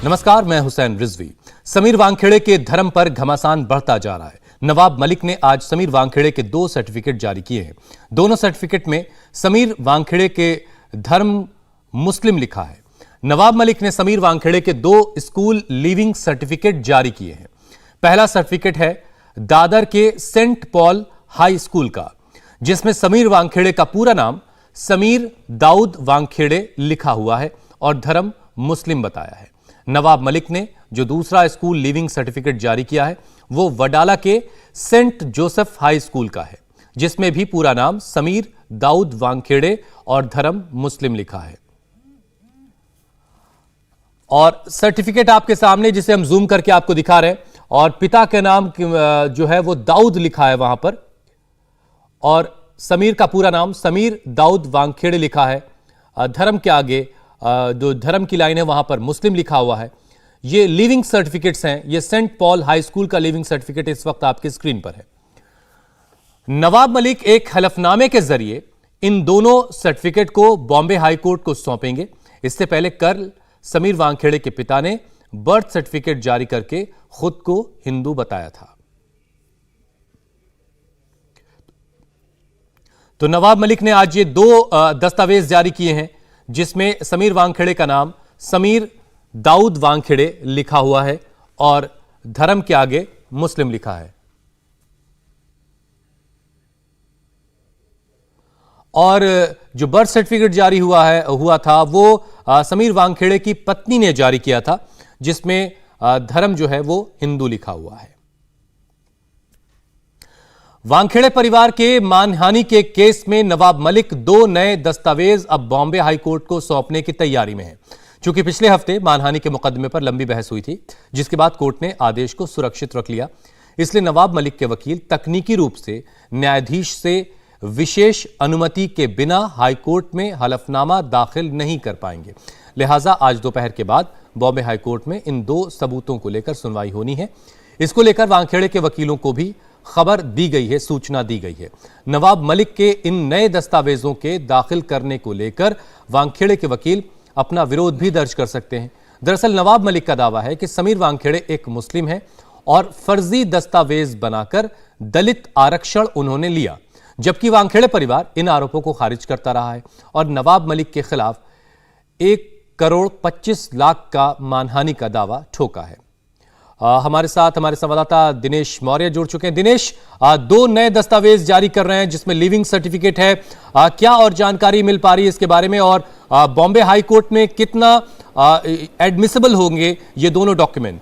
नमस्कार, मैं हुसैन रिजवी। समीर वानखेड़े के धर्म पर घमासान बढ़ता जा रहा है। नवाब मलिक ने आज समीर वानखेड़े के 2 सर्टिफिकेट जारी किए हैं। दोनों सर्टिफिकेट में समीर वानखेड़े के धर्म मुस्लिम लिखा है। नवाब मलिक ने समीर वानखेड़े के 2 स्कूल लीविंग सर्टिफिकेट जारी किए हैं। पहला सर्टिफिकेट है दादर के सेंट पॉल हाई स्कूल का, जिसमें समीर वानखेड़े का पूरा नाम समीर दाऊद वानखेड़े लिखा हुआ है और धर्म मुस्लिम बताया है। नवाब मलिक ने जो दूसरा स्कूल लीविंग सर्टिफिकेट जारी किया है वो वडाला के सेंट जोसेफ हाई स्कूल का है, जिसमें भी पूरा नाम समीर दाऊद वानखेड़े और धर्म मुस्लिम लिखा है। और सर्टिफिकेट आपके सामने, जिसे हम जूम करके आपको दिखा रहे हैं, और पिता के नाम जो है वो दाऊद लिखा है वहां पर, और समीर का पूरा नाम समीर दाऊद वानखेड़े लिखा है। धर्म के आगे जो धर्म की लाइन है वहां पर मुस्लिम लिखा हुआ है। ये लिविंग सर्टिफिकेट्स हैं। ये सेंट पॉल हाई स्कूल का लिविंग सर्टिफिकेट इस वक्त आपकी स्क्रीन पर है। नवाब मलिक एक हलफनामे के जरिए इन दोनों सर्टिफिकेट को बॉम्बे हाई कोर्ट को सौंपेंगे। इससे पहले कल समीर वानखेड़े के पिता ने बर्थ सर्टिफिकेट जारी करके खुद को हिंदू बताया था। तो नवाब मलिक ने आज ये 2 दस्तावेज जारी किए हैं, जिसमें समीर वानखेड़े का नाम समीर दाऊद वानखेड़े लिखा हुआ है और धर्म के आगे मुस्लिम लिखा है। और जो बर्थ सर्टिफिकेट जारी हुआ था वो समीर वानखेड़े की पत्नी ने जारी किया था, जिसमें धर्म जो है वो हिंदू लिखा हुआ है। वानखेड़े परिवार के मानहानि के केस में नवाब मलिक 2 नए दस्तावेज अब बॉम्बे हाई कोर्ट को सौंपने की तैयारी में है। चूंकि पिछले हफ्ते मानहानि के मुकदमे पर लंबी बहस हुई थी, जिसके बाद कोर्ट ने आदेश को सुरक्षित रख लिया, इसलिए नवाब मलिक के वकील तकनीकी रूप से न्यायाधीश से विशेष अनुमति के बिना हाईकोर्ट में हलफनामा दाखिल नहीं कर पाएंगे। लिहाजा आज दोपहर के बाद बॉम्बे हाईकोर्ट में इन 2 सबूतों को लेकर सुनवाई होनी है। इसको लेकर वानखेड़े के वकीलों को भी खबर दी गई है, सूचना दी गई है। नवाब मलिक के इन नए दस्तावेजों के दाखिल करने को लेकर वानखेड़े के वकील अपना विरोध भी दर्ज कर सकते हैं। दरअसल नवाब मलिक का दावा है कि समीर वानखेड़े एक मुस्लिम है और फर्जी दस्तावेज बनाकर दलित आरक्षण उन्होंने लिया, जबकि वानखेड़े परिवार इन आरोपों को खारिज करता रहा है और नवाब मलिक के खिलाफ 1 करोड़ 25 लाख का मानहानि का दावा ठोका है। हमारे साथ हमारे संवाददाता दिनेश मौर्य जुड़ चुके हैं। दिनेश, 2 नए दस्तावेज जारी कर रहे हैं, जिसमें लिविंग सर्टिफिकेट है। क्या और जानकारी मिल पा रही है इसके बारे में, और बॉम्बे हाई कोर्ट में कितना एडमिसिबल होंगे ये दोनों डॉक्यूमेंट?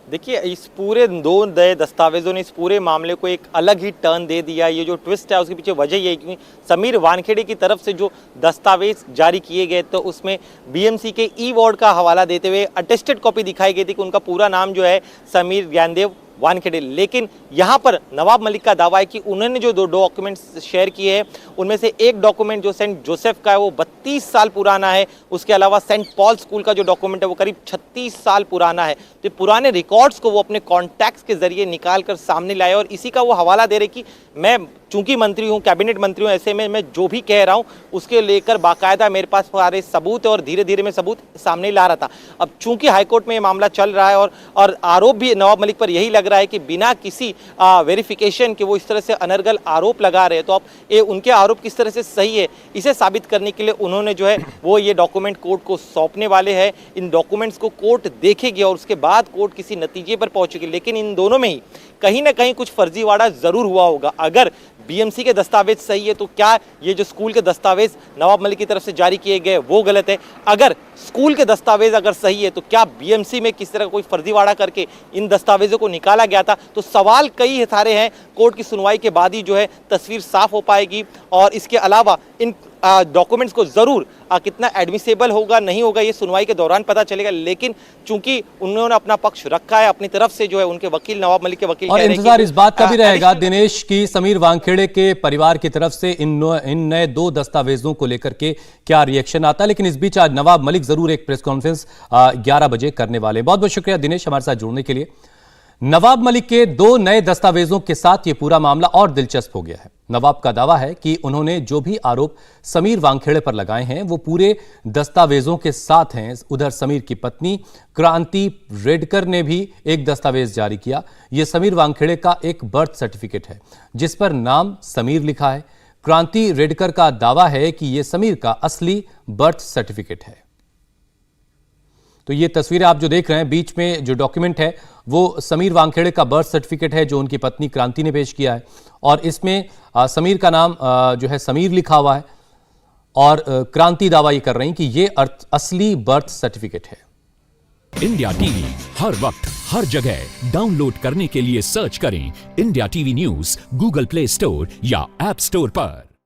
देखिए, इस पूरे 2 नए दस्तावेजों ने इस पूरे मामले को एक अलग ही टर्न दे दिया। ये जो ट्विस्ट है उसके पीछे वजह ये है कि समीर वानखेड़े की तरफ से जो दस्तावेज जारी किए गए तो उसमें बीएमसी के ई वार्ड का हवाला देते हुए अटेस्टेड कॉपी दिखाई गई थी कि उनका पूरा नाम जो है समीर ज्ञानदेव वानखेड़े। लेकिन यहाँ पर नवाब मलिक का दावा है कि उन्होंने जो 2 डॉक्यूमेंट्स शेयर किए हैं उनमें से एक डॉक्यूमेंट जो सेंट जोसेफ का है वो 32 साल पुराना है। उसके अलावा सेंट पॉल स्कूल का जो डॉक्यूमेंट है वो करीब 36 साल पुराना है। तो पुराने रिकॉर्ड्स को वो अपने कॉन्टैक्ट्स के जरिए निकाल कर सामने लाए और इसी का वो हवाला दे रहे कि मैं चूंकि मंत्री हूँ, कैबिनेट मंत्री हूँ, ऐसे में मैं जो भी कह रहा हूँ उसके लेकर बाकायदा मेरे पास सारे सबूत है और धीरे धीरे मैं सबूत सामने ला रहा था। अब चूंकि हाईकोर्ट में ये मामला चल रहा है और आरोप भी नवाब मलिक पर यही लग रहा है कि बिना किसी वेरिफिकेशन के वो इस तरह से अनर्गल आरोप लगा रहे हैं, तो अब ये उनके आरोप किस तरह से सही है इसे साबित करने के लिए उन्होंने जो है वो ये डॉक्यूमेंट कोर्ट को सौंपने वाले हैं। इन डॉक्यूमेंट्स को कोर्ट देखेगी और उसके बाद कोर्ट किसी नतीजे पर पहुंचेगी। लेकिन इन दोनों में ही कहीं ना कहीं कुछ फर्जीवाड़ा जरूर हुआ होगा। अगर बीएमसी के दस्तावेज सही है तो क्या ये जो स्कूल के दस्तावेज नवाब मलिक की तरफ से जारी किए गए वो गलत है? अगर स्कूल के दस्तावेज अगर सही है तो क्या बीएमसी में किस तरह कोई फर्जीवाड़ा करके इन दस्तावेजों को निकाला गया था? तो सवाल कई सारे हैं। कोर्ट की सुनवाई के बाद ही जो है तस्वीर साफ हो पाएगी। और इसके अलावा इन डॉक्यूमेंट्स को जरूर कितना एडमिसेबल होगा नहीं होगा ये सुनवाई के दौरान पता चलेगा। लेकिन चूंकि उन्होंने अपना पक्ष रखा है अपनी तरफ से, जो है उनके वकील नवाब मलिक के वकील और इंतजार इस बात का भी रहेगा दिनेश की समीर वानखेड़े के परिवार की तरफ से इन नए 2 दस्तावेजों को लेकर के क्या रिएक्शन आता है। लेकिन इस बीच आज नवाब मलिक जरूर एक प्रेस कॉन्फ्रेंस 11 बजे करने वाले। बहुत बहुत शुक्रिया दिनेश हमारे साथ जुड़ने के लिए। नवाब मलिक के 2 नए दस्तावेजों के साथ यह पूरा मामला और दिलचस्प हो गया है। नवाब का दावा है कि उन्होंने जो भी आरोप समीर वानखेड़े पर लगाए हैं वो पूरे दस्तावेजों के साथ हैं। उधर समीर की पत्नी क्रांति रेडकर ने भी एक दस्तावेज जारी किया। यह समीर वानखेड़े का एक बर्थ सर्टिफिकेट है जिस पर नाम समीर लिखा है। क्रांति रेडकर का दावा है कि यह समीर का असली बर्थ सर्टिफिकेट है। तो ये तस्वीरें आप जो देख रहे हैं, बीच में जो डॉक्यूमेंट है वो समीर वानखेड़े का बर्थ सर्टिफिकेट है जो उनकी पत्नी क्रांति ने पेश किया है और इसमें समीर का नाम जो है समीर लिखा हुआ है और क्रांति दावा ये कर रही कि ये असली बर्थ सर्टिफिकेट है। इंडिया टीवी हर वक्त हर जगह डाउनलोड करने के लिए सर्च करें India TV news Google play store या ऐप स्टोर पर।